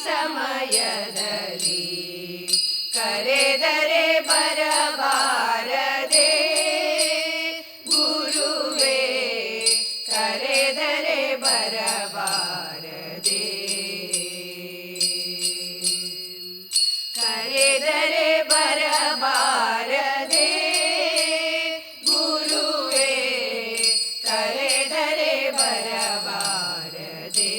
ಸಮಯದಲ್ಲಿ ಕರೆದರೆ ಬರಬಾರದೆ ಗುರುವೇ ಕರೆದರೆ ಬರಬಾರದೆ ಕರೆದರೆ ಬರಬಾರದೆ ಗುರುವೇ ಕರೆದರೆ ಬರಬಾರದೆ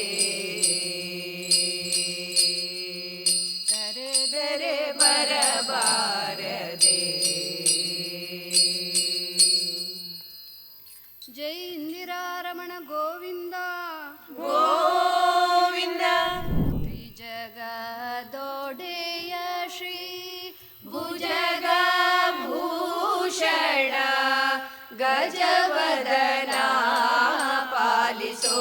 ಕರೆದರೆ ಬರಬಾರದೆ ಜೈ ಇಂದಿರಾರಮಣ ಗೋವಿಂದ ಗೋವಿಂದ ತ್ರಿಜಗದೊಡೆಯ ಶ್ರೀ ಭುಜಗ ಭೂಷಣ ಗಜವದನ ಪಾಲಿಸೋ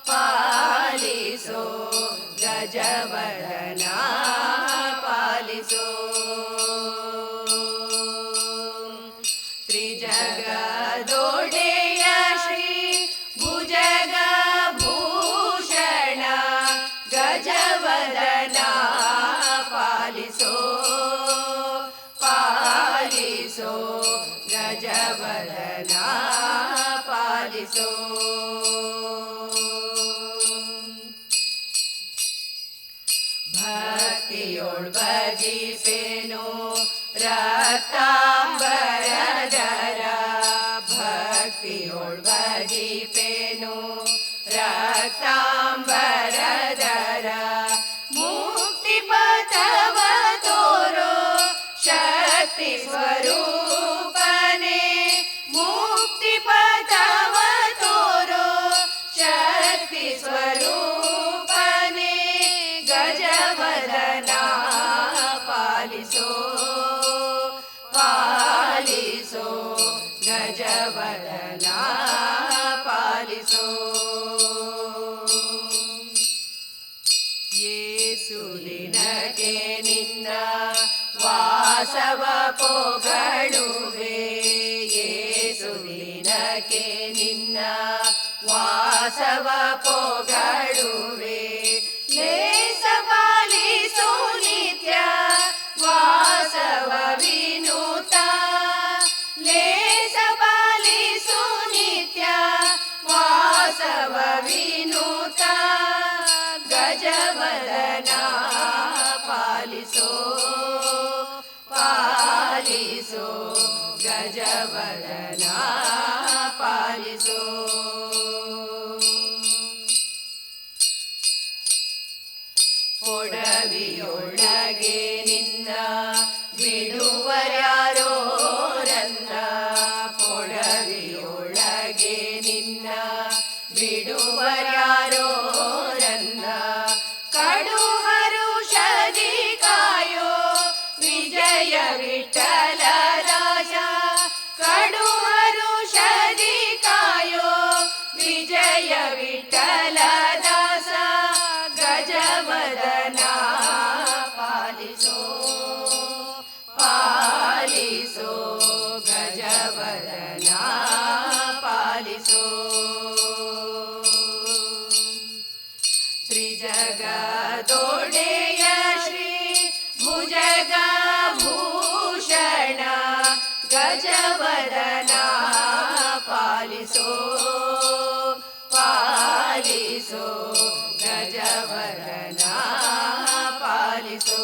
ಪಾಲಿಸೋ ಗಜವದನ ಪಾಲಿಸೋ ತ್ರಿಜಗದೊಡೆಯ ಶ್ರೀ ಭುಜಗ ಭೂಷಣ ಗಜವದನ ಪಾಲಿಸೋ ಪಾಲಿಸೋ ಗಜವದನ ಪಾಲಿಸೋ ಭಕ್ತಿಯೊಳ್ ಭಜಿಸೇನು ರಕ್ತಾಂಬರಧರ ಭಕ್ತಿಯೊಳ್ ಭಜಿಪೇನು ರಕ್ತಾಂಬರಧರ ಮುಕ್ತಿ ಪಥವ ತೋರೋ ಶಕ್ತಿ ಸ್ವರೂಪನೆ ಮುಕ್ತಿ ಪಥವ ತೋರೋ ಶಕ್ತಿ ಸ್ವರೂಪನೆ ಗಜವದನ ಪಾಲಿಸೋ ಪಾಲಿಸೋ ಗಜವದನ ಪಾಲಿಸೋ ಯೇಸುವಿನಗೆ ನಿನ್ನ ವಾಸವ ಪೊಗಳುವೆ ಯೇಸುವಿನಗೆ ನಿನ್ನ ವಾಸವ ಪೊಗಳುವೆ ಲೇಸ ಪಾಲಿಸೋ ನಿತ್ಯ ವಾಸವ ವಿನುತ ಲೇಸ ಪಾಲಿಸೋ ನಿತ್ಯ ವಾಸವ ವಿನುತ ಗಜವದನ ಪಾಲಿಸೋ ಪಾಲಿಸೋ ಗಜವದನ ಪಾಲಿಸೋ ಒಡವಿಯೊಳಗೆ ನಿನ್ನ ಬಿಡುವರ್ಯಾರೋ ರನ್ನ ಪೊಡವಿಯೊಳಗೆ ನಿನ್ನ ಬಿಡುವರ್ಯಾರೋ ರನ್ನ ಕಡು ಹರುಷದಿ ಕಾಯೋ ವಿಜಯ ವಿಠಲ ರಾಜ ಕಡು ಹರುಷದಿ ಕಾಯೋ ವಿಜಯ ವಿಠಲ ದಾಸ ಗಜವದನ ಪಾಲಿಸೋ ಪಾಲಿಸೋ ಗಜವದನ ಪಾಲಿಸೋ ತ್ರಿಜಗದೊಡೆಯ ಶ್ರೀ ಭುಜಗ ಭೂಷಣ ಗಜವದನ ಪಾಲಿಸೋ ಪಾಲಿಸೋ ಗಜವದನ ಪಾಲಿಸೋ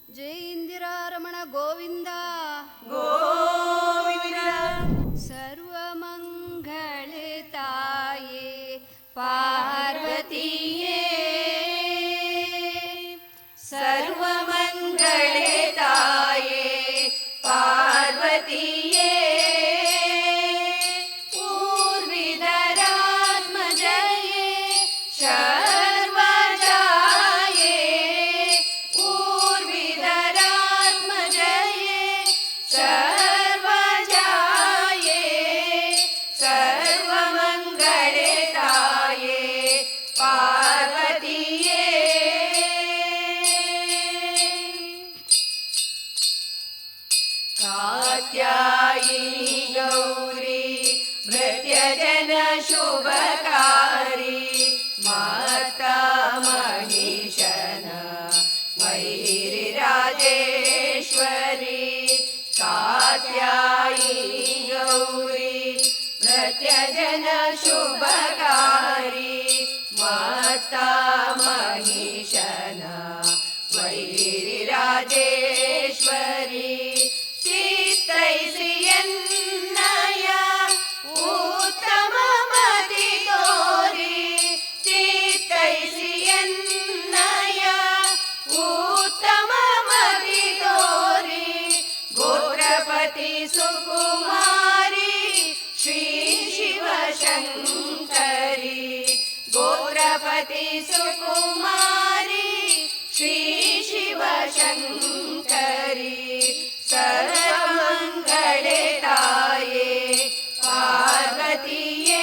ಜೈ ಇಂದಿರಾರಮಣ ಗೋವಿಂದ ಗೋವಿಂದ ಸರ್ವಮಂಗಳತಾಯೇ ಪಾರ್ವತಿಯೇ ಸರ್ವಮಂಗಳೇ ತಾಯೇ ಪಾರ್ವತಿಯೇ ಊರ್ವಿದರಾತ್ಮಜಯೇ ಶರ್ವಜಾಯೇ ಊರ್ವಿದರಾತ್ಮಜಯೇ ಶರ್ವಜಾಯೇ ಸರ್ವಮಂಗಳೇ ತಾಯೇ ಪಾರ್ವತಿ जन शुभकारी माता महिषन वैरिराजेश्वरी कात्यायी गौरी प्रत्यजन शुभकारी माता महिषन वैरिराजेश्वरी चित्तैसियन्नय उत्तममति तोरि चित्तैसियन्नय उत्तममति तोरि गोत्रपति सुकुमारी श्री शिवशङ्करी गोत्रपति सुकुमारी श्री शिवशङ्करी सर्वमङ्गले ताये पार्वतीये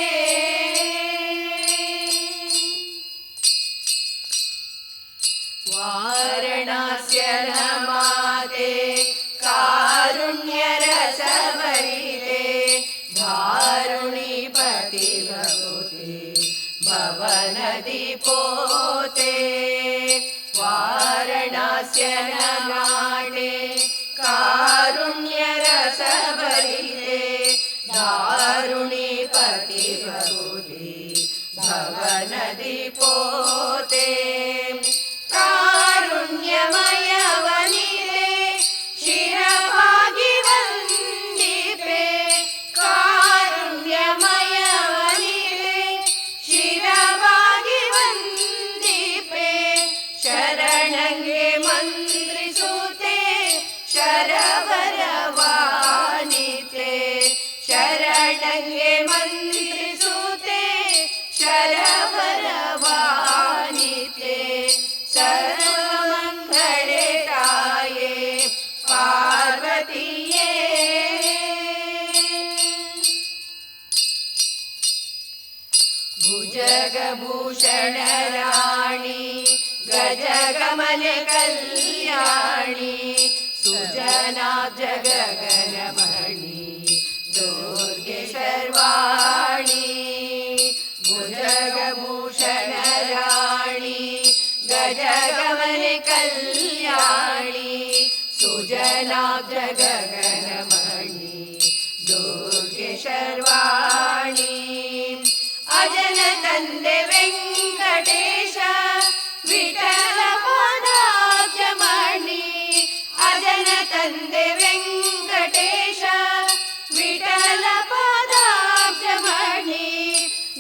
वारणस्य नमाते कारुण्यरसभरिते धारुणीपति भगवते भवनदि पोते वारणस्य नमाते कारुण्यरसभरिते दारुणीपति भगवते भवनदि पोते कारुण्यमय वनिते शिरभागि वन्दिपे कारुण्यमय वनिते शिरभागि वन्दिपे शरणङ्गे मन्त्रिसुते शरवरवानिते शरणङ्गे मन्त्रिसुते शरवरवानिते सर्वमङ्गले ताये पार्वतीये भुजगभूषणराणि गजगमन कल्याणी सुजना जगगनमणि दुर्गे सर्वाणि भुजगभूषणराणि गजगमन कल्याणी सुजना जगगनमणि दुर्गे सर्वाणि अजन तंदे वेंकटेश विठल पदाब्जमणि अजन तंदे वेंकटेश विठल पदाब्जमणि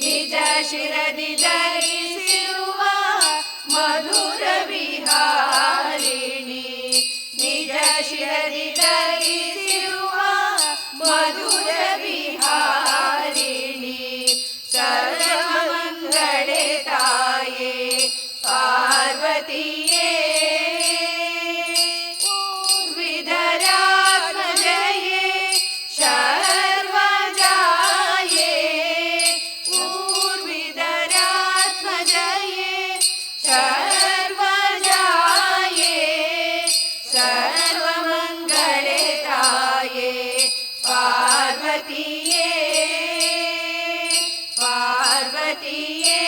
निज शिरदि धरिसिरुव मधुर विहारिणि निज शिरदि धरिसिरुव मधुर विहारिणि सर्वमङ्गले ताये पार्वतीये ऊर्विधरात्मजये शर्वजाये ऊर्विधरात्मजये शर्वजाये सर्वमङ्गले ताये पार्वतीये पार्वतीये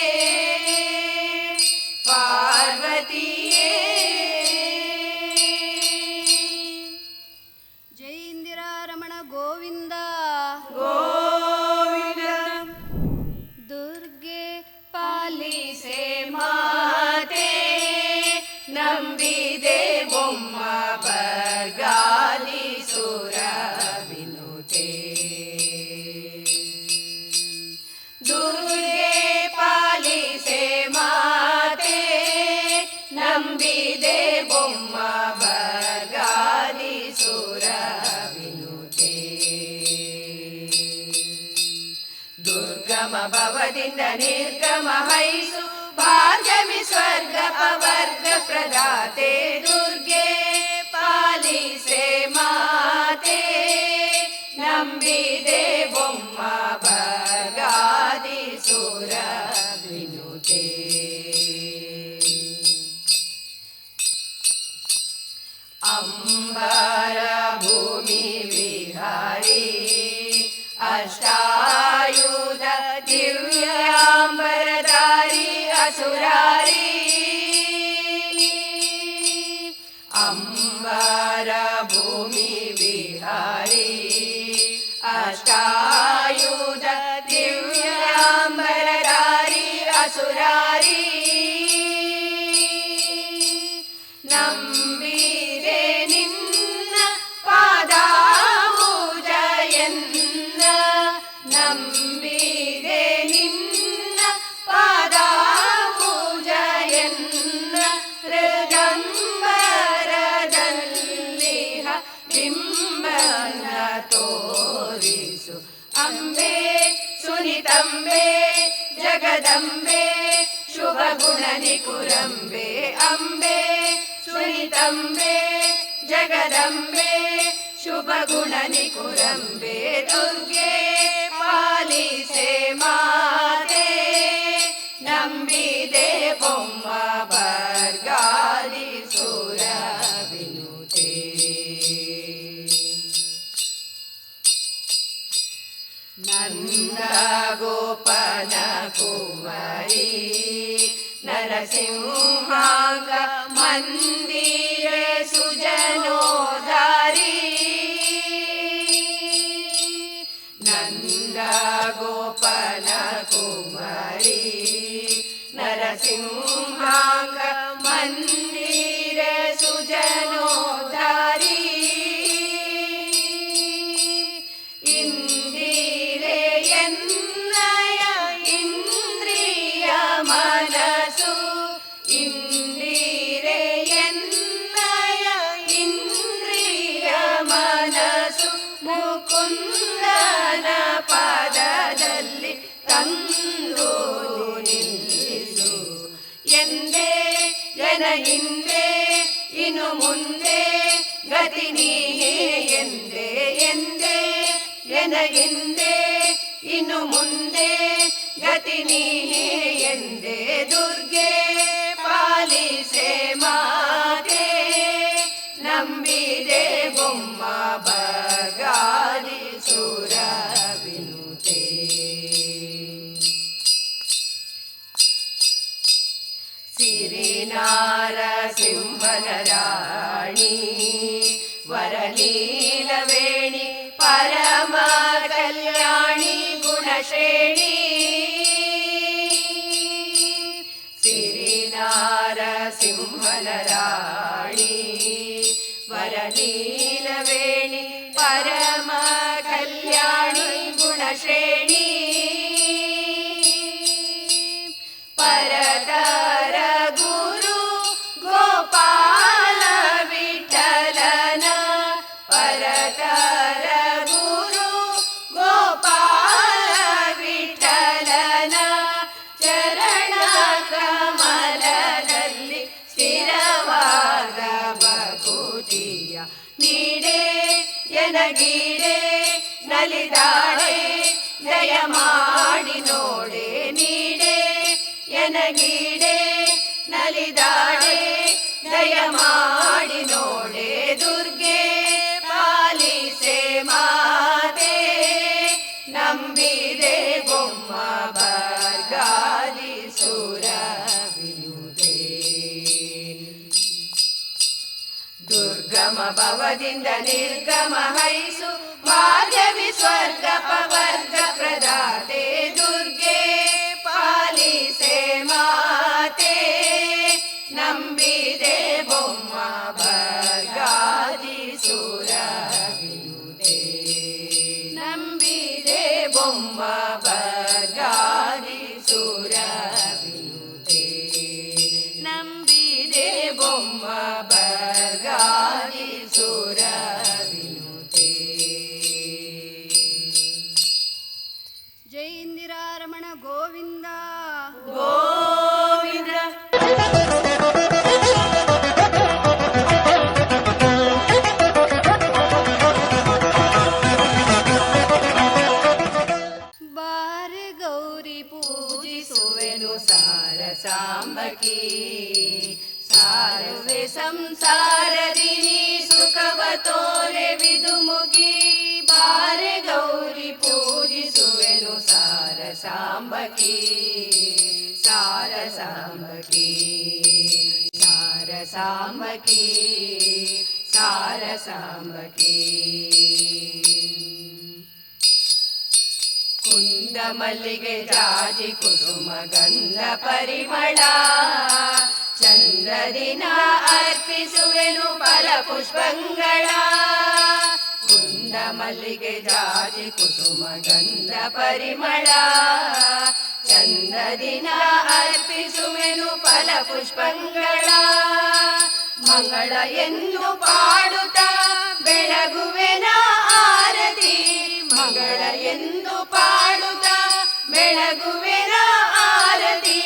पार्वतीये जय इंदिरारमण गोविंद गोविंद दुर्गे पालिसे माते ನಂಬಿದೆ ಬೊಮ್ಮ ಬರ್ಗಾದಿ ಸುರ ವಿನುತೆ ದುರ್ಗೆ ಪಾಲಿಸೆ ಮಾತೆ ನಂಬಿದೆ ಬೊಮ್ಮ ಬರ್ಗಾದಿ ಸುರ ವಿನುತೆ ದುರ್ಗಮ ಭವದಿಂದ ನಿರ್ಗಮ ಹೈಸು ಭಾಗ್ಯವಿ ಸ್ವರ್ಗ ಪವರ್ಗ ಪ್ರದಾತೆ ದುರ್ಗೆ ಪಾಲಿಸೆ ಮಾತೆ ನಂಬಿದೆ ಬೊಮ್ಮ ಬರ್ಗಾದಿ ಸುರ ವಿನುತೆ ಅಂಬರ ಭೂಮಿ ವಿಹಾರಿ ಅಷ್ಟಾಯುಧ ಸುರಾರಿ ಅಂಬರ ಭೂಮಿ ವಿಹಾರಿ ಅಷ್ಟಾಯುಧ ದಿವ್ಯಾಂಬರಧಾರಿ ಅಸುರಾರಿ ನಂಬಿದೆ ನಿನ್ನ ಪಾದಾಂಬುಜಯನ್ನ ನಂಬಿದೆ ನಿನ್ನ ಪಾದಾಂಬುಜಯನ್ನ ಹೃದಂಬರದಲ್ಲಿಹ ಬಿಂಬನ ತೋರಿಸು ಅಂಬೆ ಸುನಿತಂಬೆ ಜಗದಂಬೆ ಶುಭ ಗುಣ ನಿಕುರಂಬೆ ಅಂಬೆ ಸುನಿತಂಬೆ ಜಗದಂಬೆ ಶುಭ ಗುಣ ನಿಕುರಂಬೆ ದುರ್ಗೆ ಪಾಲಿಸೆ ಮಾತೆ ನಂಬಿದೆ ಬೊಮ್ಮ ಬರ್ಗಾಲಿ ಸುರ ವಿನುತೆ ನಂದ ಗೋಪನ ಕುವರಿ ನರಸಿಂಹಾಂಗ ಮಂದಿರ ಸುಜನೋದಾರಿ ನಂದ ಗೋಪನ ಕುವರಿ ನರಸಿಂಹಾಂಗ ಮಂದಿರ ಸುಜನೋದಾರಿ ಇಂದಿರೆಯನ್ನಯ ಇಂದ್ರಿಯ ಮನಸು ಇಂದಿರೆಯನ್ನಯ ಇಂದ್ರಿಯ ಮನಸು ಮುಕುಂದನ ಪದದಲ್ಲಿ ತಂದು ನಿಲ್ಲಿಸು ಎಂದೇ ಜನ ಹಿಂದೆ ಇನ್ನು ಮುಂದೆ ಗತಿ ನೀನೇ ಎಂದೇ ಎಂದೇ ಜನ ಹಿಂದೆ ಇನ್ನು ಮುಂದೆ ಗತಿ ನೀನೇ ಎಂದೇ ದುರ್ಗೆ ಪಾಲಿಸೆ ಮಾತೆ ನಂಬಿದೆ ಬೊಮ್ಮ ಬರ್ಗಾಲಿ ಸುರ ವಿನುತೆ ಸಿರಿನಾರ ಸಿಂಹನ ರಾಣಿ ವರಲೀಲವೇಣಿ ಪರಮ ಕಲ್ಯಾಣಿ ಗುಣಶ್ರೇಣಿ ಸಿರಿನಾರ ಸಿಂಹನ ರಾಣಿ ವರಲೀಲವೇಣಿ ಪರಮ ಕಲ್ಯಾಣಿ ಗುಣಶ್ರೇಣಿ ಪರತರ ಗುರು ಗೋಪಾಲ ವಿಠಲನ ಪರತರ ಗುರು ಗೋಪಾಲ ವಿಠಲನ ಚರಣ ಕಮಲದಲ್ಲಿ ಸ್ಥಿರವಾದ ಭಕುತಿಯ ನೀಡೆ ಎನಗೀಡೆ ನಲಿದಾಡೆ ದಯ ಮಾಡಿ ನೋಡೆ ನೀಡೆ ಎನಗೀಡೆ ನಲಿದಾಡೆ ದಯ ಮಾಡಿ ನೋಡೆ ದುರ್ಗೆ ಪಾಲಿಸೆ ಮಾತೆ ನಂಬಿದೆ ಬೊಮ್ಮ ಬರ್ಗಾಲಿ ಸುರ ವಿನುತೆ ದುರ್ಗಮ ಭವದಿಂದ ನಿರ್ಗಮ ಹೈಸು ಭಾಗ್ಯವಿ ಸ್ವರ್ಗ ಪವರ್ಗ ಪ್ರದಾತೆ ದುರ್ಗೆ ಪಾಲಿಸೆ ಮಾತೆ ನಂಬಿದೆ ಬೊಮ್ಮ ಬರ್ಗಾಲಿ ಸುರ ವಿನುತೆ ನಂಬಿದೆ ಬೊಮ್ಮ ಬರ್ಗಾಲಿ ಸುರ ವಿನುತೆ ನಂಬಿದೆ ಬೊಮ್ಮ ಬರ್ಗಾಲಿ ಸುರ ವಿನುತೆ ಜೈ ಇಂದಿರಾರಮಣ ಗೋವಿಂದ ಗೋವಿಂದ ಬಾರೆ ಗೌರಿ ಪೂಜಿಸುವೆನು ಸಾರ ಸಾಂಬಕಿ ಸಾರುವೆ ಸಂಸಾರದಿ ನೀ ಸುಖವ ತೋರೆ ವಿದುಮುಖಿ ಬಾರೆ ಗೌರಿ ಪೂಜಿಸುವೆನು ಸಾರ ಸಾಂಬಕಿ ಸಾರಸಾಂಬಕಿ ಸಾರಸಾಂಬಕಿ ಸಾರಸಾಂಬಕಿ ಕುಂದ ಮಲ್ಲಿಗೆ ಜಾಜಿ ಕುಸುಮ ಗಂಧ ಪರಿಮಳ ಚಂದ್ರದಿನ ಅರ್ಪಿಸುವೆನು ಫಲ ಪುಷ್ಪಂಗಳ ಕುಂದ ಮಲ್ಲಿಗೆ ಜಾಜಿ ಕುಸುಮ ಗಂಧ ಪರಿಮಳ ಚಂದ್ರದಿನ ಅರ್ಪಿಸುವೆನು ಫಲ ಪುಷ್ಪಂಗಳ ಮಂಗಳ ಎಂದು ಪಾಡುತ್ತಾ ಬೆಳಗುವೆನ ಆರತಿ ಮಂಗಳ ಎಂದು ಪಾಡುತ್ತಾ ಬೆಳಗುವೆನ ಆರತಿ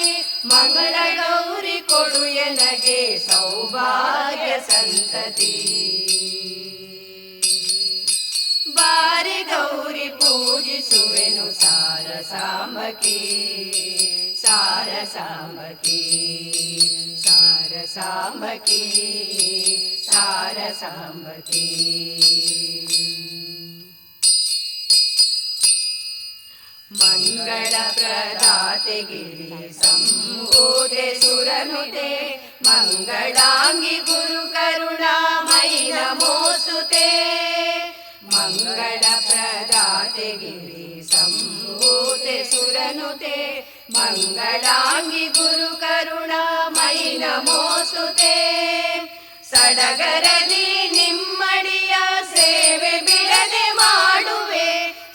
ಮಂಗಳ ಗೌರಿ ಕೊಡು ಎನಗೆ ಸೌಭಾಗ್ಯ ಸಂತತಿ ಬಾರಿ ಗೌರಿ ಪೂಜಿಸುವೆನು ಸಾರಸಾಂಬಕಿ ಸಾರಸಾಂಬಕಿ ಸಾರಸಾಂಬಕಿ ಸಾರಸಾಂಬಕಿ ಮಂಗಳ ಪ್ರದಾತೆ ಗಿರಿ ಸಂಭೂತೆ ಸುರನುತೆ ಮಂಗಳಾಂಗಿ ಗುರು ಕರುಣಾಮಯಿ ನಮೋಸ್ತುತೆ ಮಂಗಳ ಪ್ರದಾತೆ ಗಿರಿ ಸಂಭೂತೆ ಸುರನುತೆ ಮಂಗಳಾಂಗಿ ಗುರು ಕರುಣಾಮಯಿ ನಮೋಸ್ತುತೆ ಸಡಗರದಿ ನಿಮ್ಮಡಿಯ ಸೇವೆ ಬಿಡದೆ ಮಾಡುವೆ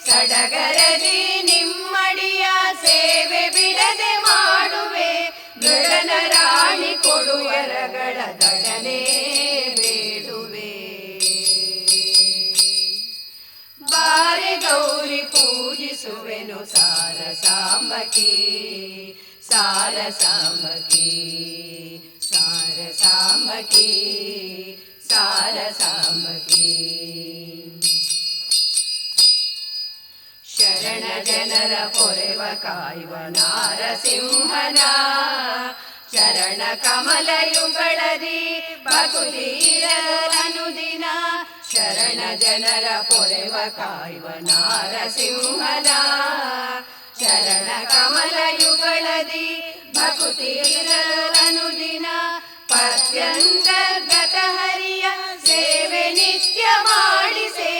ಸಡಗರದಿ ನಿಮ್ಮಡಿಯ ಸೇವೆ ಬಿಡದೆ ಮಾಡುವೆ ಮೃಡನ ರಾಣಿ ಕೊಡು ವರಗಳ ದಡನೆ ಬೇಡುವೆ ಬಾರೆ ಗೌರಿ ಪೂಜಿಸುವೆನು ಸಾರಸಾಂಬಕಿ ಸಾರಸಾಂಬಕಿ ಸಾರಸಾಂಬಕಿ ಸಾರಸಾಂಬಕಿ ಶರಣ ಜನರ ಪೊರೆವ ಕಾಯುವ ನಾರಸಿಂಹನ ಚರಣ ಕಮಲಯುಗಳದಿ ಭಕುತಿರನುದಿನ ಶರಣ ಜನರ ಪೊರೆವ ಕಾಯುವ ನಾರಸಿಂಹನ ಚರಣ ಕಮಲಯುಗಳದಿ ಭಕುತಿರನುದಿನ ಪತ್ಯಂತರ್ಗತ ಹರಿಯ ಸೇವೆ ನಿತ್ಯ ಮಾಡಿಸೆ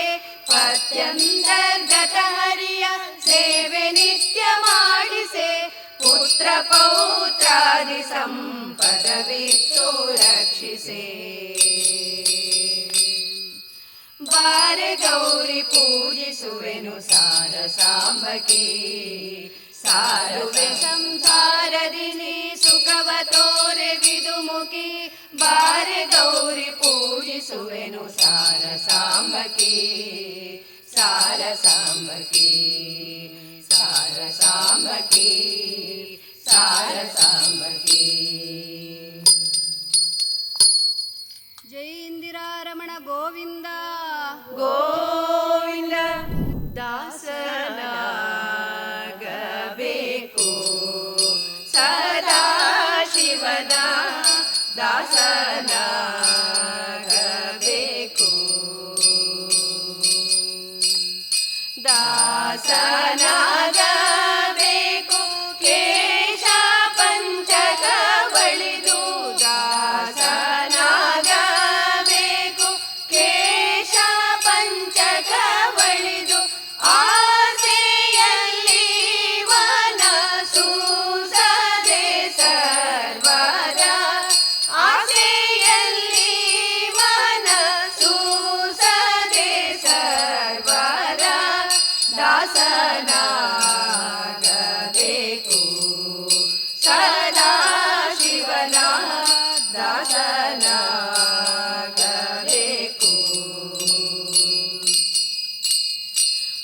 ಪತ್ಯಂತರ್ಗತ ಹರಿಯ ಸೇವೆ ನಿತ್ಯ ಮಾಡಿಸೆ ಪುತ್ರ ಪೌತ್ರಾದಿ ಸಂಪದವಿತ್ತು ರಕ್ಷಿಸೆ ಬಾರೆ ಗೌರಿ ಪೂಜಿಸುವೆನು ಸಾರಸಾಂಬಕಿ ಸಾರುವೆ ಸಂಸಾರದಿನಿ ಸುಖವ ತೋರೆ ವಿದುಮುಖಿ ಬಾರೆ ಗೌರಿ ಪೂಜಿಸುವೆನು ಸಾರಸಾಂಬಕಿ ಸಾರಸಾಂಬಕಿ ಸಾರಸಾಂಬಕಿ ಸಾರಸಾಂಬಕಿ ಜೈ ಇಂದಿರಾರಮಣ ಗೋವಿಂದ ಗೋವಿಂದ ದಾಸನಾಗಬೇಕು ಸದಾ ಶಿವನ ದಾಸನಾಗಬೇಕು ದಾಸನಾಗಬೇಕು ಕೇಶ ಪಂಚಕ ಬಳಿದು ದಾಸನಾಗಬೇಕು ಕೇಶ ಪಂಚಕ ಬಳಿದು ಆಸೆಯಲ್ಲಿ ವನ ಸೂಸದೆ ಸರ್ವದ ಆಸೆಯಲ್ಲಿ ವನ ಸೂಸದೆ ಸರ್ವದ ದಾಸನಾಗಬೇಕು ಸದಾ ಶಿವನ ದಾಸನಾಗಬೇಕು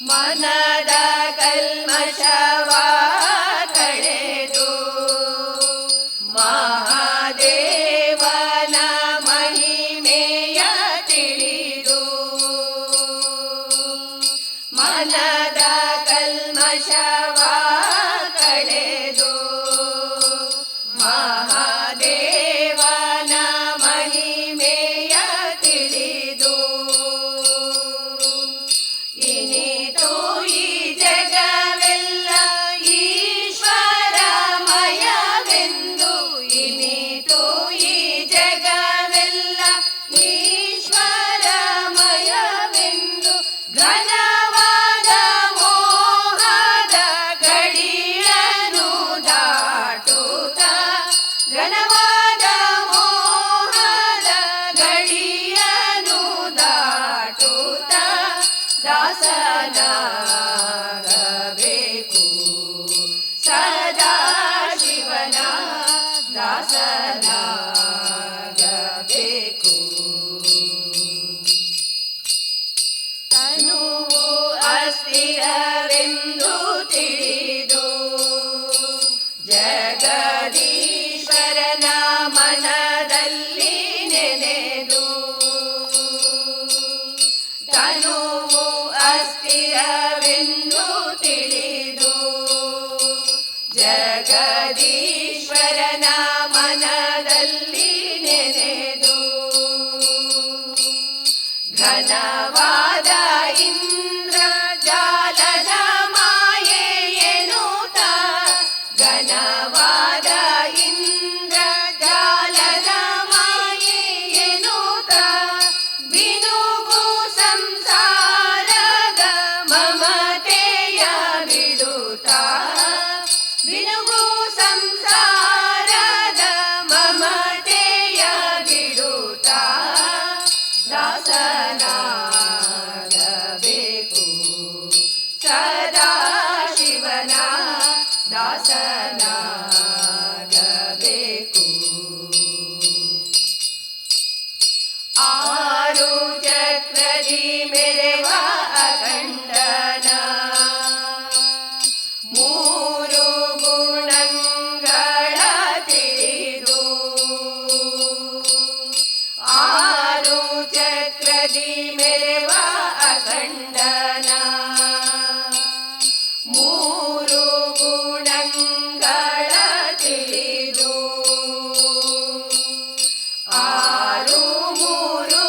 ಮನದ ಕಲ್ಮಶವ ಕಳೆದು ಮಹಾದೇವನ ಮಹಿಮೆಯ ತಿಳಿದು ಮನದ ಕಲ್ಮಶವ ಕಳೆದು ಮಹಾದೇವನ ಮಹಿಮೆಯ ತಿಳಿದು ಇನಿತು ಈ ಜಗವೆಲ್ಲ ಈಶ್ವರಮಯ ದಾಸನಾಗಬೇಕು. ತನುವು ಅಸ್ಥಿರವೆಂದು ತಿಳಿದು ಜಗದೀಶ್ವರನ ಮನದಲ್ಲಿ ನೆನೆದು, ತನುವು ಅಸ್ಥಿರವೆಂದು ತಿಳಿದು ಜಗದೀಶ್ವರನ ಮನದಲ್ಲಿ ನೆನೆದು, ಘನವಾದ ಇಂದ್ರ ಜಾಲದ ಮಾಯೆ ಎನ್ನುತ್ತ, ಘನವಾದ ಇಂದ್ರ ಜಾಲದ ಮಾಯೆ ಎನ್ನುತ್ತ, ಬಿನುಗು ಸಂಸಾರದ ಮಮತೆಯ ಬಿಡುತ್ತ, ಬಿನುಗು ಸಂಸಾರದ ಮಮತೆಯ ಬಿಡುತ್ತ, ದಾಸನಾಗಬೇಕು. ಸದಾ ಶಿವನ ದಾಸನಾಗಬೇಕು. ಆರು ಚಕ್ರದಿ ಮೆರೆವ ಅಖಂಡನ, ಮೂರು ಗುಣಗಳ ತಿಳಿದು, ಆರು ಚಕ್ರದಿ ಮೆರೆವ ಅಖಂಡನ, ಮೂರು ಗುಣಗಳ ತಿಳಿದು, ಆರು ಮೂರು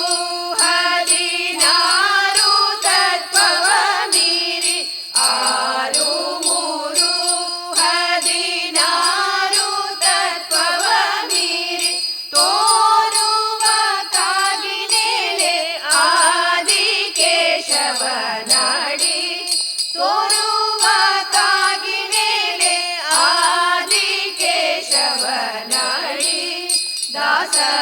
16 ತತ್ವವ ಮೀರಿ, ಆರು ಮೂರು 16 ತತ್ವವ ಮೀರಿ ತೋರುವ ಕಾಗಿನೆಲೆ ಆದಿಕೇಶವನಾಡಿ, ತೋರುವ ಕಾಗಿನೆಲೆ ಆದಿಕೇಶವನಾಡಿ, ದಾಸನಾಗಬೇಕು.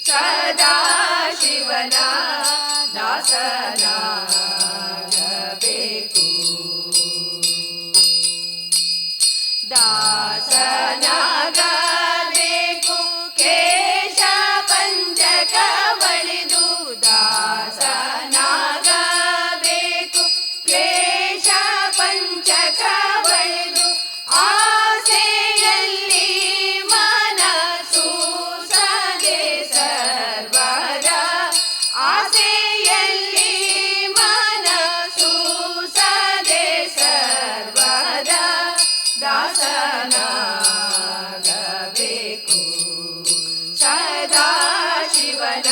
ಸದಾ ಶಿವನ ದಾಸನಾಗಬೇಕು. ದಾಸನಾಗಬೇಕು ಕೇಶ ಪಂಚಕ ಬಳಿದು, ದಾಸನಾಗಬೇಕು ಕ್ಲೇಶ ಪಂಚಕ ಬಳಿದು, ಆಸೆಯಲ್ಲಿ ಮನಸ್ಸು ಸದೆ ಸರ್ವದ, ಆಸೆಯಲ್ಲಿ ಮನಸ್ಸು ಸದೆ ಸರ್ವದ, ದಾಸನಾಗಬೇಕು. ಸದಾ ಶಿವನ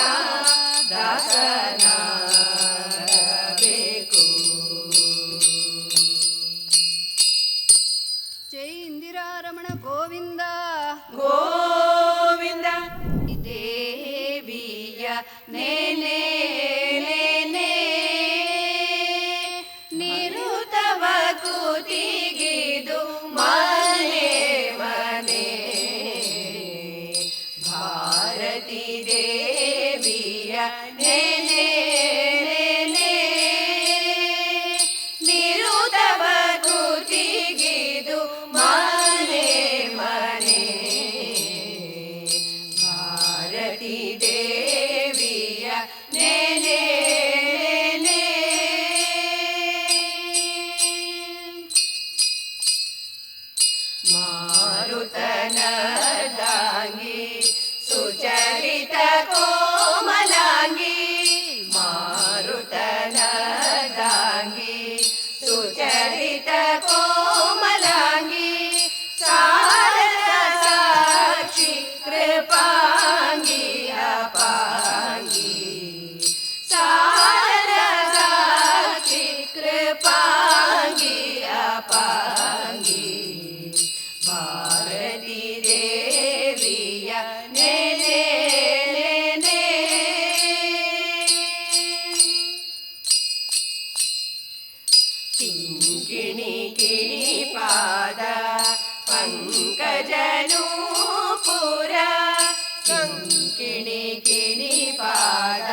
ದಾಸನಾಗಬೇಕು. ಜೈ ಇಂದಿರಾರಮಣ ಗೋವಿಂದ. ಗೋವಿಂದ. ದೇವಿಯ ನೆನೆ ನೆನೆ ನಿರುತವ ಕೂತಿಗಿದು ಮನೆ ಮನೆ, ಭಾರತಿ ದೇವಿಯ ನೆನೆ ನೆನೆ ನಿರುತವ ಕೂತಿಗಿದು ಮನೆ ಮನೆ, ಭಾರತಿ ದೇವಿಯ ನೆನೆ ನೆನೆ. ಮಾರುತನದಾಂಗಿ ಸುಚರಿತ ಕೋಮಲಾಂಗಿ, ಮಾರುತನದಾಂಗಿ ಸುಚರಿತ ಕೋಮಲಾಂಗಿ, ಸಾರದ ಸಾಕ್ಷಿ ಕೃಪಾಂಗಿ ಅಪಾಂಗಿ, ಸಾರದ ಸಾಕ್ಷಿ ಕೃಪಾಂಗಿ ಅಪಾಂಗಿ, ಭಾರತಿ ದೇವಿಯ ನೆನೆ ನೆನೆ. ಕಿಂಕಿಣಿ ಕಿಣಿ ಪಾದ ಪಂಕಜನೂಪುರ, ಕಿಂಕಿಣಿ ಕಿಣಿ ಪಾದ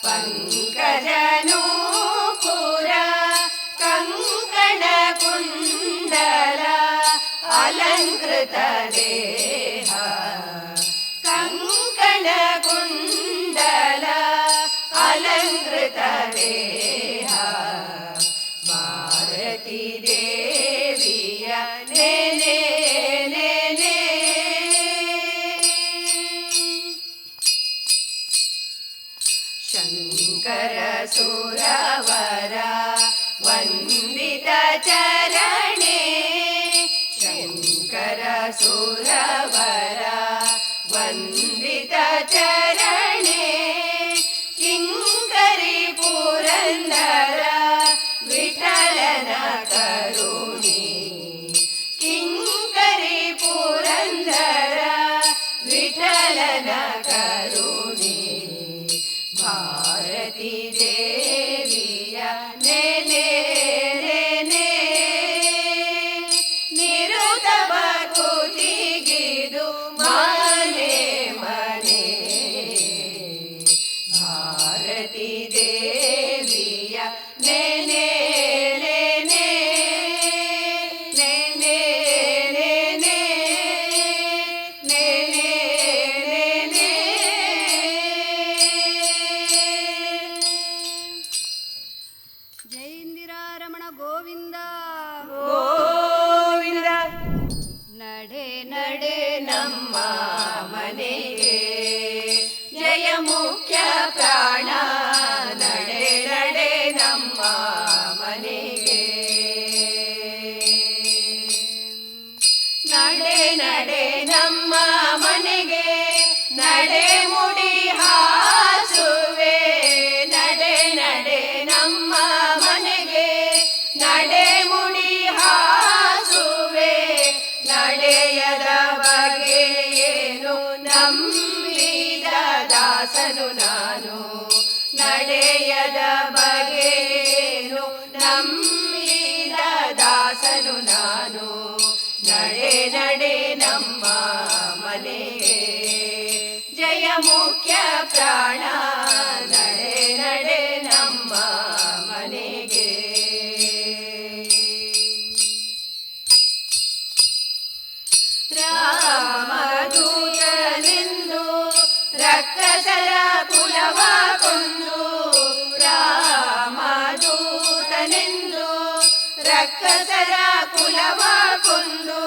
ಪಂಕಜನೂಪುರ, ಕಂಕಣ ಕುಂಡಲ ಅಲಂಕೃತ ದೇಹ ಕಂಕಣ ಕುಂಡಲ ಅಲಂಕೃತ ದೇಹ ಭಾರತೀ ದೇವಿಯ ನೇನೆ ನೇನೆ ಶಂಕರ ಸುರವರ ವಂದಿತ ಚರಣೆ ಶಂಕರ ಸುರವರ ವಂದಿತ ಚರಣೆ ಕಿಂಕರಿ ಪುರಂದರ ವಿಠಲನ ಕರುಣೆ ಕಿಂಕರಿ ಪುರಂದರ ವಿಠಲನ ಕರುಣೆ ಭಾರತೀ ದೇವಿಯ ನೇನೆ ನೇನೆ ನಿರುತ ಭಕುತಿಗಿದು ಮನೆ ಮನೆ ಭಾರತೀ ದೇವಿಯ ನೇನೆ ನೇನೆ ನೇನೆ ನೇನೆ ನೇನೆ ನೇನೆ ಜೈ ಇಂದಿರಾರಮಣ ಗೋವಿಂದ ಗೋವಿಂದ ನಡೆ ನಡೆ ನಮ್ಮ ಮನೆಗೆ ಜಯ ಮುಖ್ಯ ಪ್ರಾಣ ನಡೆ ನಡೆ ನಮ್ಮ ಮನೆಗೆ ನಡೆ ನಡೆ ನಮ್ಮ ಮನೆಗೆ ನಡೆ ಮುಡಿ ಹಾಸುವೆ ನಡೆ ನಡೆ ನಮ್ಮ ಮನೆಗೆ ನಡೆ ಮುಡಿ ಹಾಸುವೆ ನಡೆಯದ ಬಗೆಯೇನು ನಂಬಿದ ದಾಸನು ನಾನು ನಡೆಯದ ಬಗೆಯೇನು ನಂಬಿದ ದಾಸನು ನಾನು ನಡೆ ನಡೆ ನಮ್ಮ ಮನೆಗೆ ಜಯ ಮುಖ್ಯ ಪ್ರಾಣ ನಡೆ ನಡೆ ನಮ್ಮ ಮನೆಗೆ ರಾಮದೂತನೆಂದು ರಕ್ಕಸರ ಕುಲವ ಕೊಂದು ರಾಮದೂತನೆಂದು ರಕ್ಕಸರ ಕುಲವ ಕೊಂದು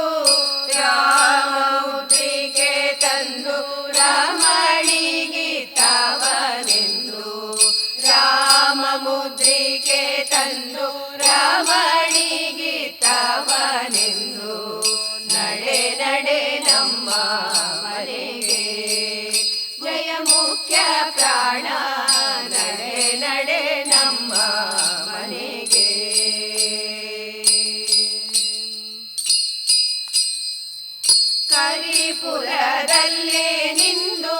ರಾಮಮುದ್ರಿಕೆ ತಂದು ರಮಣಿಗಿತ್ತವನೆಂದು ರಾಮಮುದ್ರಿಕೆ ತಂದು ರಮಣಿಗಿತ್ತವನೆಂದು ನಡೆ ನಡೆ ನಮ್ಮ ಮನೆಗೆ ಜಯ ಮುಖ್ಯ ಪ್ರಾಣ ನಡೆ ನಡೆ ನಮ್ಮ ಮನೆಗೆ ಕರಿಪುರದಲ್ಲೇ ನಿಂದು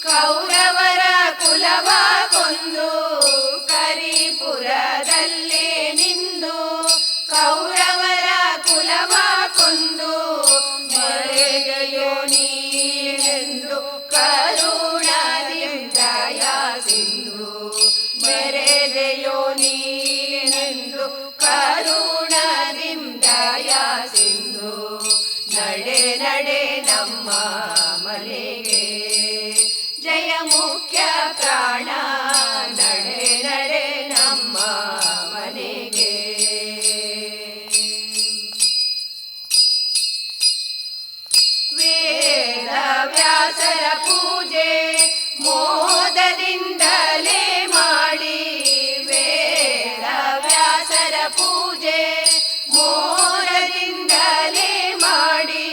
ಕೌರವರ ಕುಲವ ಕೊಂದು ಕರಿಪುರದಲ್ಲೇ ನಿಂದು ಕೌರವರ ಕುಲವ ಕೊಂದು ಮರೆಗೆಯೋ ನೀನೆಂದು ಕರುಣದಿಂದ ಸಿಂಧು ಮೆರೆದೆಯೋ ನೀನೆಂದು ಕರುಣದಿಂದ ಸಿಂಧು ನಡೆ ನಡೆ ನಮ್ಮ ಮನೆಗೆ ಜಯ ಮುಖ್ಯ ಪ್ರಾಣ ನಡೆ ನಡೆ ನಮ್ಮ ಮನೆಗೆ ವೇದ ವ್ಯಾಸರ ಪೂಜೆ ಮೋದದಿಂದಲೇ ಮಾಡಿ ವೇದ ವ್ಯಾಸರ ಪೂಜೆ ಮೋದದಿಂದಲೇ ಮಾಡಿ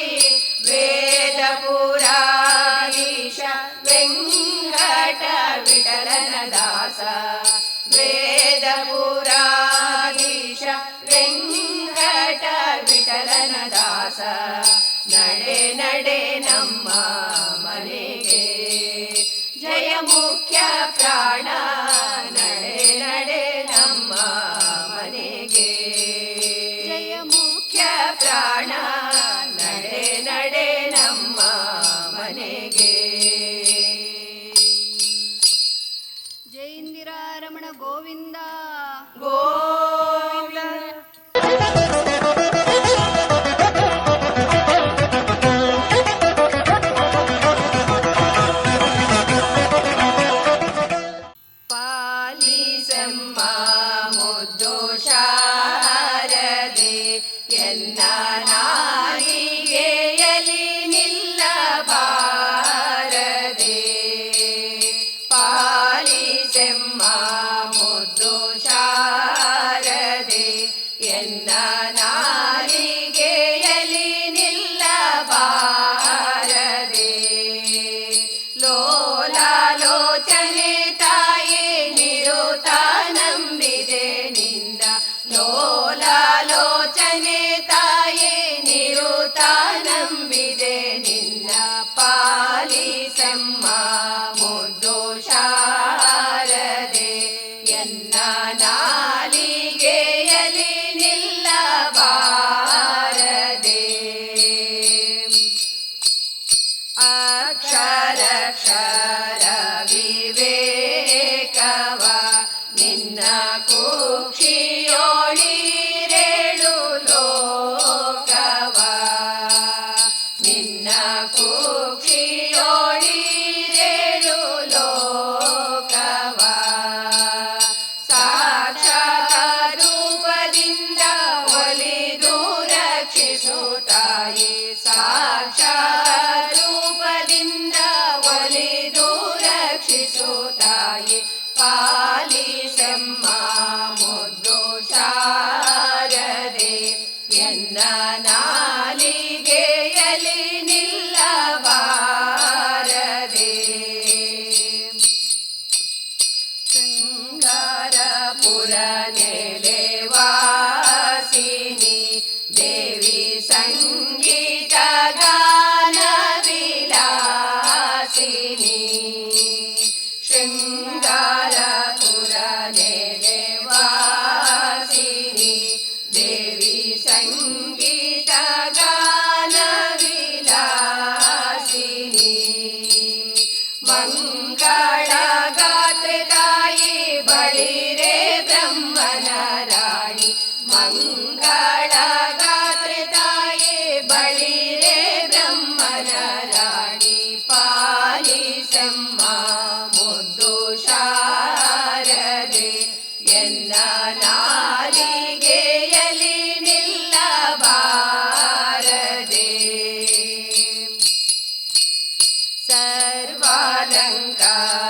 ವೇದ ಪುರಾಧೀಶ ವೆಂಕಟ ವಿಠಲನ ದಾಸ ವೇದ ಪುರಾಧೀಶ ವೆಂಕಟ ವಿಠಲನ ದಾಸ ನಡೆ ನಡೆ ನಮ್ಮ ಮನೆಗೆ ಜಯ ಮುಖ್ಯ ಪ್ರಾಣ ನಡೆ ನಡೆ ನಮ್ಮ ಮನೆಗೆ ಜಯ ಮುಖ್ಯ ಪ್ರಾಣ ನಡೆ ನಡೆ ನಮ್ಮ ಮನೆಗೆ ಜೈ ಇಂದಿರಾರಮಣ ಗೋವಿಂದ ಗೋವಿಂದ ಎನ್ನ ನಾಲಿಗೆಯಲಿ ನಿಲ್ಲಬಾರದೆ ಲೋಲಾಲೋಚನೆ ತಾಯಿ ನಿರುತ ನಂಬಿದೆ ನಿನ್ನ ಲೋಲಾಲೋಚನೆ ತಾಯಿ ನಿರುತ ನಂಬಿದೆ ನಿನ್ನ ಪಾಲಿಸಮ್ಮ ಮುದ್ದು ಶಾರದೆ ಎನ್ನ ನಾಲಿಗೆಯಲಿ ನಿಲ್ಲಬಾರದೆ ಅಕ್ಷರಕ್ಷರ ವಿವೇಕವ ನಿನ್ನ ಕುಕ್ಷಿಯೋಳಿರೇಳು ಲೋಕವ ನಿನ್ನ ಕುಕ್ಷಿಯೋಳಿರೇಳು ಲೋಕವ ಸಾಕ್ಷಾತ್ ರೂಪದಿಂದ ಒಲಿದು ರಕ್ಷಿಸುತ್ತಾಯಿ ಸಾಕ್ಷಾತ್ ರೂಪದಿಂದ ಒಲಿದು ರಕ್ಷಿಸುತ್ತಾಯಿ ಪಾಲಿಸಮ್ಮ ಮುದ್ದು ಶಾರದೆ ಎನ್ನ ನಾಲಿಗೆಯಲಿ ನಿಲ್ಲಬಾರದೆ ಶೃಂಗಾರಪುರ ನೆಲೆವಾಸಿನಿ ದೇವಿ ಸಂಗೀತ ಗಾನ ವಿಲಾಸಿನಿ ಶೃಂಗಾರಪುರ ನೆಲೆವಾಸಿನಿ ದೇವಿ ಸಂಗೀತ ಗಾನ ವಿಲಾಸಿನಿ ಮಂಗಳ ಗಾತ್ರೆ ತಾಯಿ ಬಳಿರೆ ಬ್ರಹ್ಮನ ರಾಣಿ ಮಂಗಳ ಗಾತ್ರೆ ತಾಯಿ ಬಳಿರೆ ಬ್ರಹ್ಮನ ರಾಣಿ ಪಾಲಿಸಮ್ಮ ಮುದ್ದು ಶಾರದೆ ಎನ್ನ ನಾಲಿಗೆಯಲಿ ನಿಲ್ಲಬಾರದೆ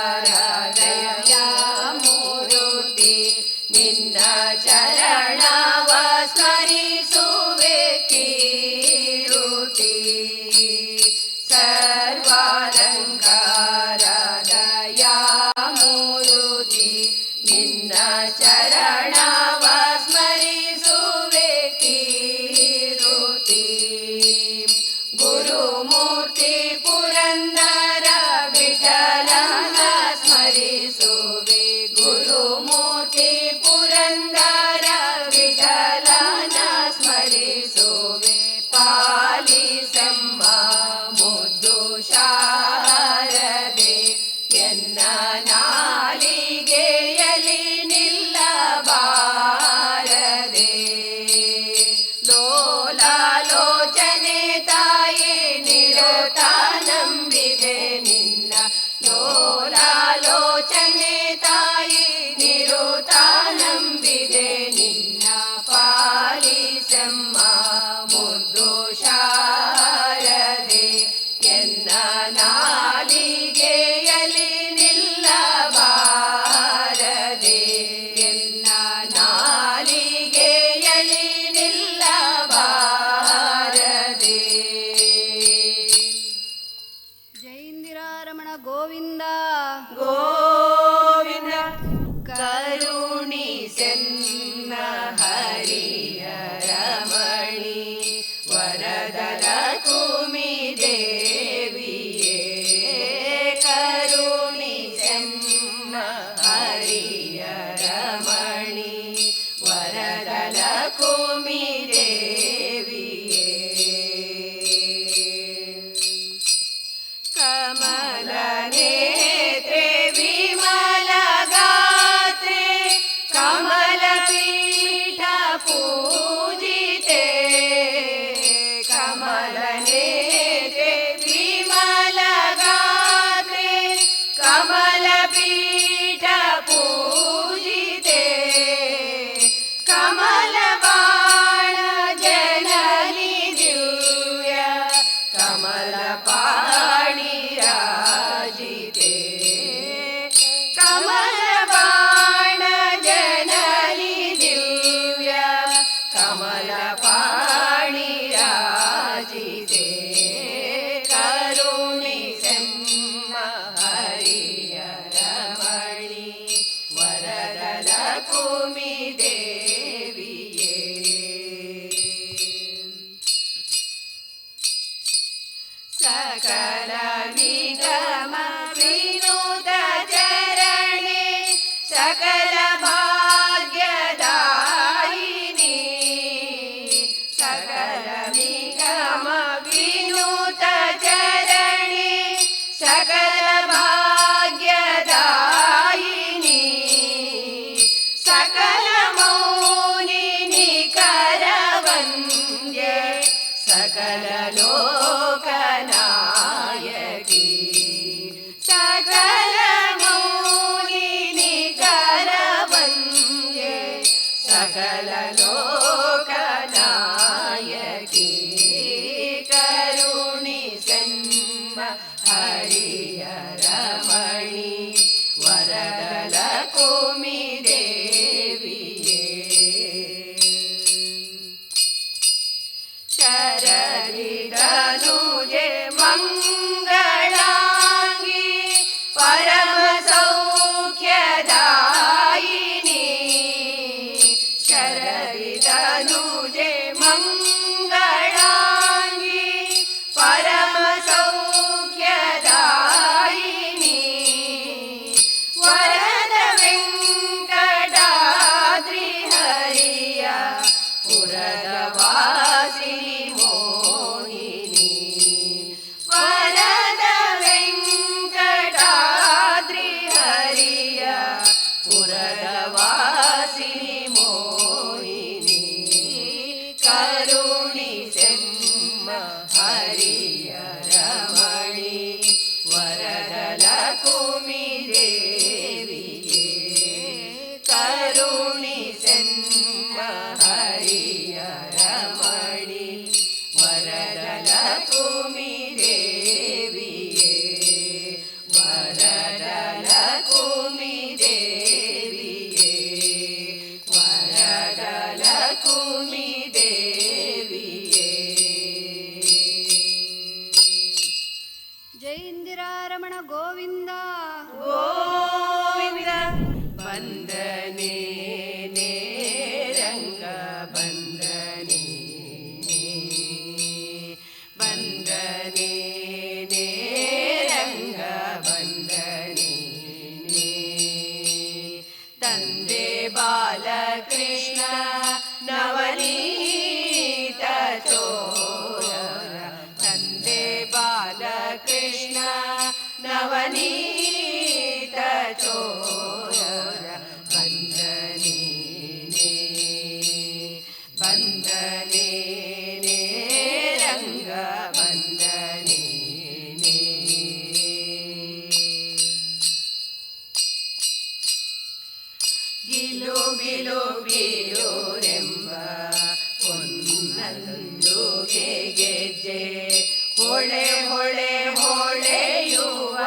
ಸರ್ವಾಲಂಕಾರದಯ ಮೂರುತಿ ನಿನ್ನ ಚರಣವ ಸ್ಮರಿಸುವೆ ಕೀರುತಿ ಸರ್ವಾಲಂಕಾರದಯ ಮೂರುತಿ ನಿನ್ನ ಚರಣವ ಸ್ಮರಿಸುವೆ ಕೀರುತಿ ಗುರುಮೂರ್ತಿ ಪುರಂದರ ವಿಠಲನ ಸ್ಮರಿಸುವೆ ಗುರುಮೂರ್ತಿ ಪುರಂದರ ವಿಠಲನ ಸ್ಮರಿಸುವೆ ಪಾಲಿಸಮ್ಮ ಮುದ್ದು ಶಾರದೆ ಎನ್ನ ನಾಲಿಗೆಯಲಿ ನಿಲ್ಲಬಾರದೆ ಲೋಲಾಲೋಚನೆ ತಾಯಿ ನಿರುತ ನಂಬಿದೆ ನಿನ್ನ ಲೋಲಾಲೋಚನೆ ತಾಯಿ ನಿರುತ ನಂಬಿದೆ ನಿನ್ನ ಪಾಲಿಸಮ್ಮ ಮುದ್ದು ಶಾರದೆ ಎನ್ನ ನಾಲಿಗೆಯಲಿ ನಿಲ್ಲಬಾರದೆ ಎನ್ನ ನಾಲಿಗೆಯಲಿ ನಿಲ್ಲಬಾರದೆ ಜೈ ಇಂದಿರಾರಮಣ ಗೋವಿಂದ ಗೋವಿಂದ ಕರುಣಿಸೆನ್ನ ಹರಿಯ ರಮಣಿ ವರ सकल निगम विनुत चरणे सकल भाग्यदायिनी सकल निगम विनुत चरणे सकल भाग्यदायिनी सकल मौनिनि करवन्द्ये सकल लोकनायकी सकल मौनिनि करवन्द्ये सकल लोकनायकी करुणिसेम्ब हरिय रमणि वरदल कुमिदेविये शरदिदनुजे मंगलांगी परम सौख्यदायिनी शरदिदनुजे मंगलांगी परम सौख्यदायिनी वरद वेंकटाद्रि हरिय पुರದ वासिनि मोहिनी वरद वेंकटाद्रि हरिय पुರದ वासिनि मोहिनी करुणिसेम्ब हरिय रमणि वरदल कुमिदेविये करुणिसेम्ब हरिय रमणि वरदल कुमिदेविये वरदल कुमिदेविये वरदल कुमिदेविये ಜೈ ಇಂದಿರಾರಮಣ ಗೋವಿಂದ ಗೋವಿಂದ ಬಂದನೆ ರಂಗ ಬಂದನೆ ಬಂದನೆ ರಂಗ ಬಂದನೆ ತಂದೆ ಬಾಲಕೃಷ್ಣ ನವನೀತ ಚೋರ ತಂದೆ ಬಾಲಕೃಷ್ಣ ನವನೀತ ಚೋರ ಬಂದನೆ ಬಂದನೆ ರಂಗ ಬಂದನೆ ಗಿಲು ಗಿಲು ಗಿಲುರೆಂಬ ಹೊನ್ನಂದುಗೆ ಗೆಜ್ಜೆ ಹೊಳೆ ಹೊಳೆ ಹೊಳೆಯುವ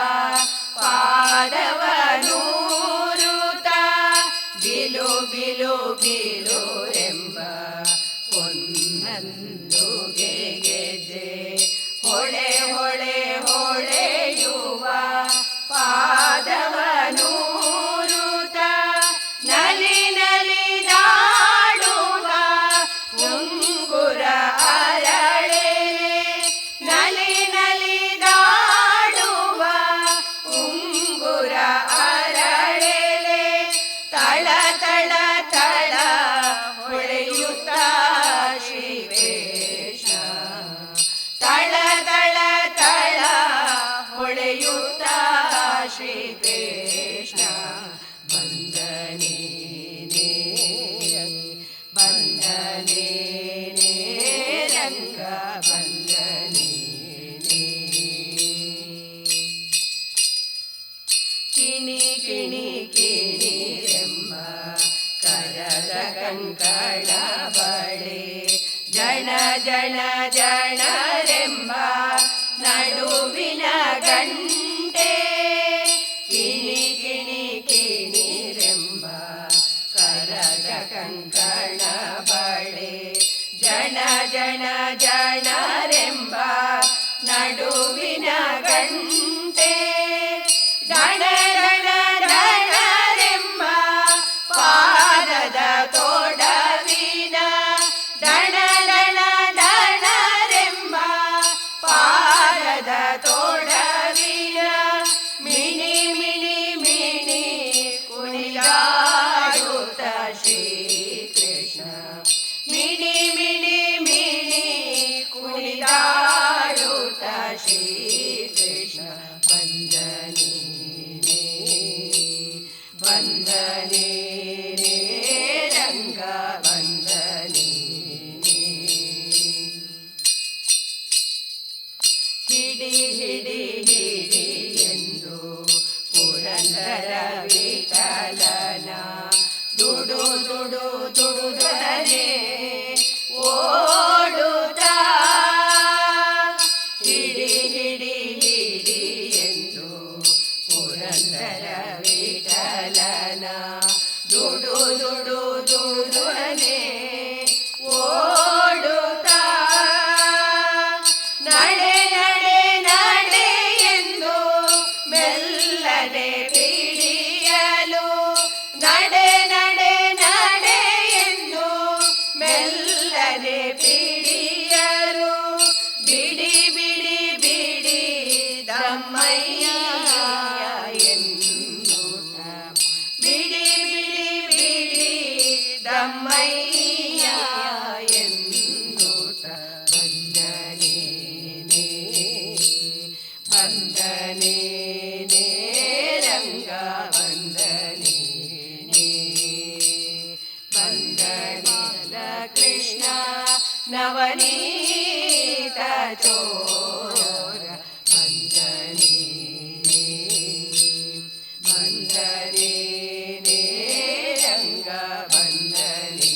ಪಾದವನೂರುತ ಗಿಲು ಗಿಲು ಗಿಲುರೆಂಬ ಹೊನ್ನಂದುಗೆ ಗೆಜ್ಜೆ ಹೊಳೆ ಹೊಳೆ ಹೊಳೆಯುವ ಪಾದವನೂರುತ ನಲಿ ನಲಿದಾಡುವ ಉಂಗುರ ಅರಳೆ ನಲಿ ನಲಿದಾಡುವ ಉಂಗುರ ಅರಳೆ ತಳ ತಳ ತಳ ಹೊಳೆಯುತ್ತ ಶ್ರೀವೇಶ ತಳ ತಳ ತಳ ಹೊಳೆಯುತ್ತ ಶ್ರೀಕೃಷ್ಣ ಬಂದನೆ ಬಂದನೆ ರಂಗ ಬಂದನೆ ಕಿಣಿ ಕಿಣಿ ಕಿಣಿರೆಂಬ ಕರದ ಕಂಕಣ ಬಳೆ ಜಣ ಜಣ ಜಣರೆಂಬ ನಡುವಿನ ಗಂಟೆ ಕಿಣಿ ಕಿಣಿ ಕಿಣಿರೆಂಬ ಕರದ ಕಂಕಣ ಬಳೆ ಜಣ ಜಣ ಜಣರೆಂಬ ನಡುವಿನ ಗಂಟೆ ಡಣ ಡಣ ಡಣರೆಂಬ ಪಾದದ ತೋಡವಿನ ಡಣ ಡಣ ಡಣರೆಂಬ ಪಾದದ ಹಿಡಿ ಹಿಡಿ ಎಂದು ಪುರಂದರ ವಿಠಲನ ದುಡು ದುಡು ದುಡುದನೆ ಓಡುತ್ತಾ ಹಿಡಿ ಹಿಡಿ ಹಿಡಿ ಎಂದು ಪುರಂದರ ವಿಠಲನ ದುಡು ದುಡು ದುಡುದನೆ ಓಡುತ್ತಾ ನಡೆ ನಡೆ ನಡೆ ಎಂದು ಮೆಲ್ಲನೆ ಪಿಡಿಯಲು ನಡೆ ನಡೆ ನಡೆ ಎಂದು ಮೆಲ್ಲನೆ ಪಿಡಿಯಲು ಬಿಡಿ ಬಿಡಿ ಬಿಡಿ ದಮ್ಮಯ್ಯ ಎನ್ನುತ್ತ ಬಿಡಿ ಬಿಡಿ ಬಿಡಿ ದಮ್ಮಯ್ಯ ಎನ್ನುತ್ತ ಬಂದನೇನೆ ಬಂದನೇನೆ ರಂಗ ಬಂದನೇನೆ ಬಂದನೇಲ ಕೃಷ್ಣ ನವನೀತ ಚೋರ ಬಂದನೇನೆ ಬಂದನೇನೆ ರಂಗ ಬಂದನೇನೆ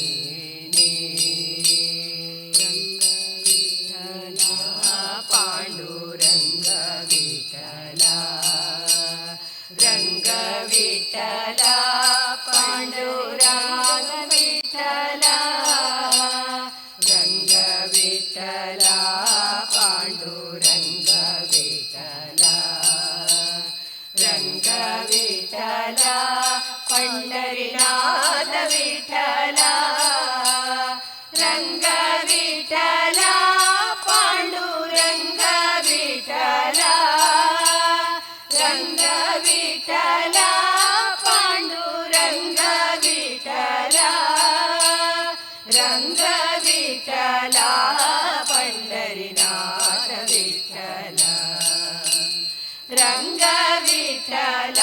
ರಂಗ ವಿಠಲ ಪಾಂಡುರಂಗ ವಿಠಲ ರಂಗ ವಿಠಲ ಪಾಂಡುರಂಗ ವಿಠಲ ರಂಗ ವಿಠಲ ಪಾಂಡುರಂಗ ವಿಠಲ ರಂಗ ವಿಠಲ ಪಂಡರಿನಾಥ ವಿಠಲ ರಂಗ ವಿಠಲ ಪಾಂಡುರಂಗ ವಿಠಲ ರಂಗ ವಿಠಲ ಪಾಂಡುರಂಗ ವಿಠಲ ರಂಗ ವಿಠಲ ಪಂಡರಿನಾಥ ವಿಠಲ ರಂಗ ವಿಠಲ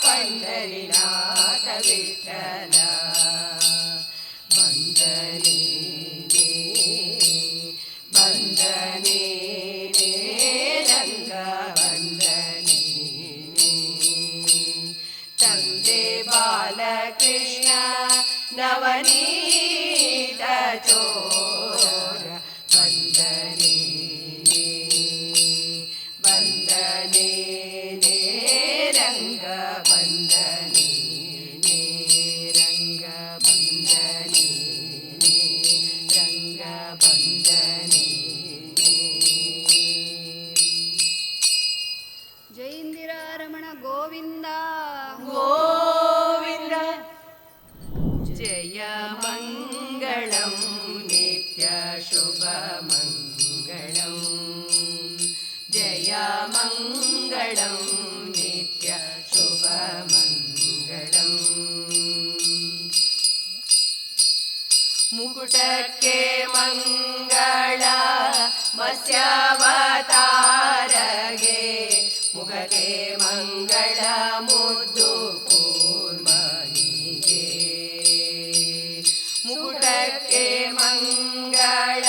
ಪಂಡರಿನಾಥ ವಿಠಲ ಬಂದನೇನೆ ಬಂದನೇನೆ ರಂಗ ಬಂದನೇನೆ ತಂದೆ ಬಾಲಕೃಷ್ಣ ನವನೀತ ಚೋರ ಬಂದನೇನೆ ಬಂದನೇನೆ ರಂಗ ಬಂದನೇನೆ ರಂಗ ಬಂದನೇನೆ ರಂಗ ಬಂದನೇನೆ ಜೈ ಇಂದಿರಾರಮಣ ಗೋವಿಂದ ಗೋವಿಂದ ಜಯ ಮಂಗಳಂ ನಿತ್ಯ ಶುಭ ಮಂಗಳಂ ಜಯ ಮಂಗಳಂ ನಿತ್ಯ ಶುಭ ಮಂಗಳಂ ಮುಕುಟಕ್ಕೆ ಮಂಗಳ ಮತ್ಸ್ಯಾವತಾರಗೆ ಮುಖಕ್ಕೆ ಮಂಗಳ ಮುದ್ದು ಕೂರ್ಮನಿಗೆ ಮುಕುಟಕ್ಕೆ ಮಂಗಳ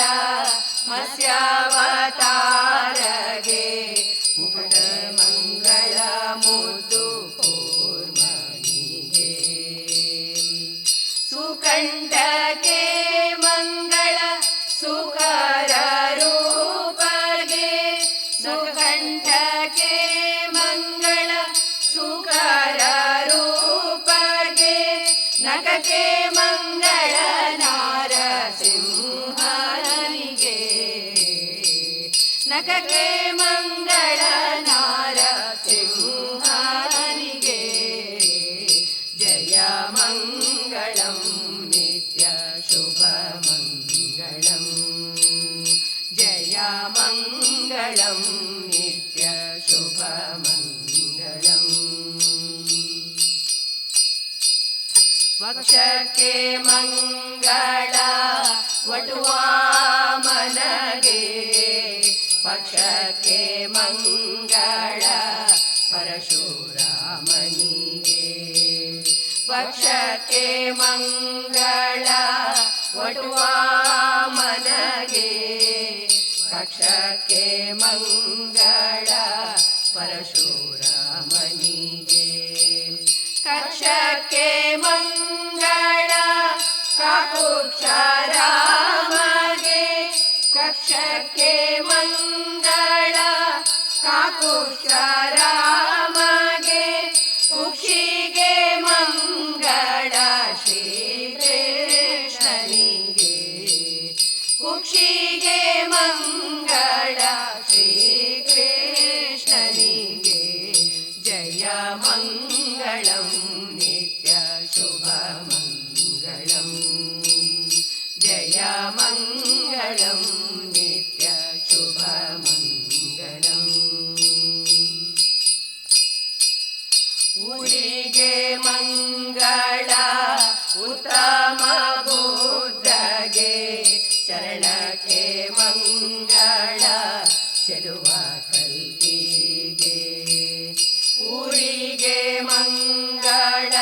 ಮತ್ಸ್ಯಾವತಾರಗೆ ಮುಕುಟ ಮಂಗಳ ಮುದ್ದು ಕೂರ್ಮನಿಗೆ ಸುಕಂಠಕ್ಕೆ ಮಂಗಳ ಸುಕರ ರೂಪಗೆ ಸುಕಂಠಕ್ಕೆ ಮಂಗಳ ಸುಕರ ರೂಪಗೆ ನಖಕ್ಕೆ ಮಂಗಳ ನಾರಸಿಂಹನಿಗೆ ನಖಕ್ಕೆ ಮಂಗಳ ನಾರಸಿಂಹನಿಗೆ ಜಯ ಮಂಗಳಂ ನಿತ್ಯ ಶುಭ ಮಂಗಳಂ ಜಯ ಮಂಗಳಂ ನಿತ್ಯ ಶುಭ ಮಂಗಳಂ ವಕ್ಷಕ್ಕೆ ಮಂಗಳ ವಟುವಾಮನಗೆ ಪಕ್ಷಕ್ಕೆ ಮಂಗಳ ಪರಶುರಾಮನಿಗೆ ಪಕ್ಷಕ್ಕೆ ಮಂಗಳ ವಟುವಾಮನಗೆ ಕಕ್ಷಕ್ಕೆ ಮಂಗಳ ಪರಶುರಾಮನಿಗೆ ಕಕ್ಷಕ್ಕೆ ಮಂಗಳ ಕಾಕುಕ್ಷ ರಾಮಗೆ ಕಕ್ಷಕ್ಕೆ ಮಂಗಳ ಕಾಕುಕ್ಷ ರಾಮಗೆ ಕುಕ್ಷಿಗೆ ಮಂಗಳ ಶ್ರೀಕೃಷ್ಣನಿಗೆ ಕುಕ್ಷಿಗೆ ಮಂಗಳ ಶ್ರೀಕೃಷ್ಣನಿಗೆ ಜಯ ಮಂಗಳಂ ನಿತ್ಯ ಶುಭ ಮಂಗಳಂ ಜಯ ಮಂಗಳಂ ನಿತ್ಯ ಶುಭ ಮಂಗಳಂ ಊರಿಗೆ ಮಂಗಳ ಉತ್ತಮ ಬುದ್ಧಗೆ ಚರಣಕ್ಕೆ ಮಂಗಳ ಚೆಲುವ ಕಲ್ಕಿಗೆ ಊರಿಗೆ ಮಂಗಳ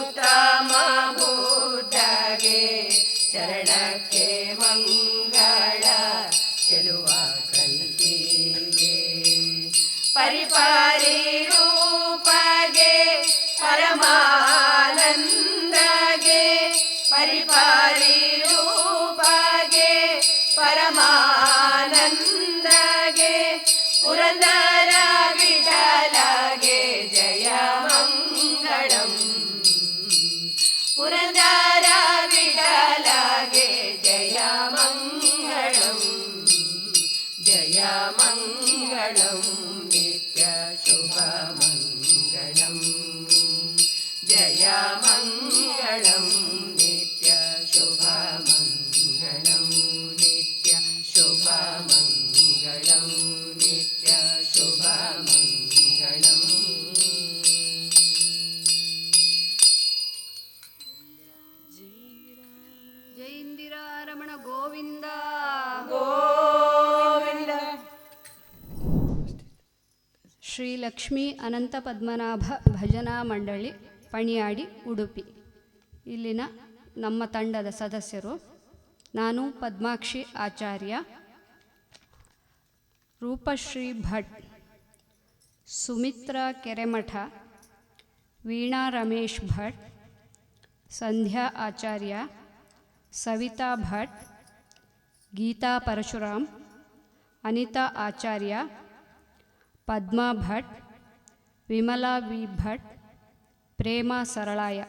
ಉತ್ತಮ ಬುದ್ಧಗೆ ಚರಣಕ್ಕೆ ಮಂಗಳ ಚೆಲುವ ಕಲ್ಕಿಗೆ ಪರಿಪಾರಿ ರೂಪಗೆ ಪರಮಾನಂದಗೆ ಪರಿಪಾರಿ ರೂಪಗೆ ಪರಮಾನಂದಗೆ ಪುರಂದರ ವಿಠಲಗೆ ಜಯ ಮಂಗಳಂ ಪುರಂದರ ವಿಠಲಗೆ ಜಯ ಮಂಗಳಂ ಜಯ ಮಂಗಳಂ ನಿತ್ಯ ಶುಭ ಮಂಗಳಂ ಜಯ ಮಂಗಳಂ ನಿತ್ಯ ಶುಭ ಮಂಗಳಂ ನಿತ್ಯ ಶುಭ ಮಂಗಳಂ ನಿತ್ಯ ಶುಭ ಮಂಗಳಂ ಜೈ ಇಂದಿರಾರಮಣ ಗೋವಿಂದ ಗೋವಿಂದ ಶ್ರೀ ಲಕ್ಷ್ಮೀ ಅನಂತ ಪದ್ಮನಾಭ ಭಜನಾ ಮಂಡಳಿ ಪಣಿಯಾಡಿ ಉಡುಪಿ ಇಲ್ಲಿನ ನಮ್ಮ ತಂಡದ ಸದಸ್ಯರು ನಾನು ಪದ್ಮಾಕ್ಷಿ ಆಚಾರ್ಯ, ರೂಪಶ್ರೀ ಭಟ್, ಸುಮಿತ್ರಾ ಕೆರೆಮಠ, ವೀಣಾ ರಮೇಶ್ ಭಟ್, ಸಂಧ್ಯಾ ಆಚಾರ್ಯ, ಸವಿತಾ ಭಟ್, ಗೀತಾ ಪರಶುರಾಮ್, ಅನಿತಾ ಆಚಾರ್ಯ, ಪದ್ಮಾ ಭಟ್, ವಿಮಲಾ ವಿ ಭಟ್, ಪ್ರೇಮ ಸರಳಾಯ.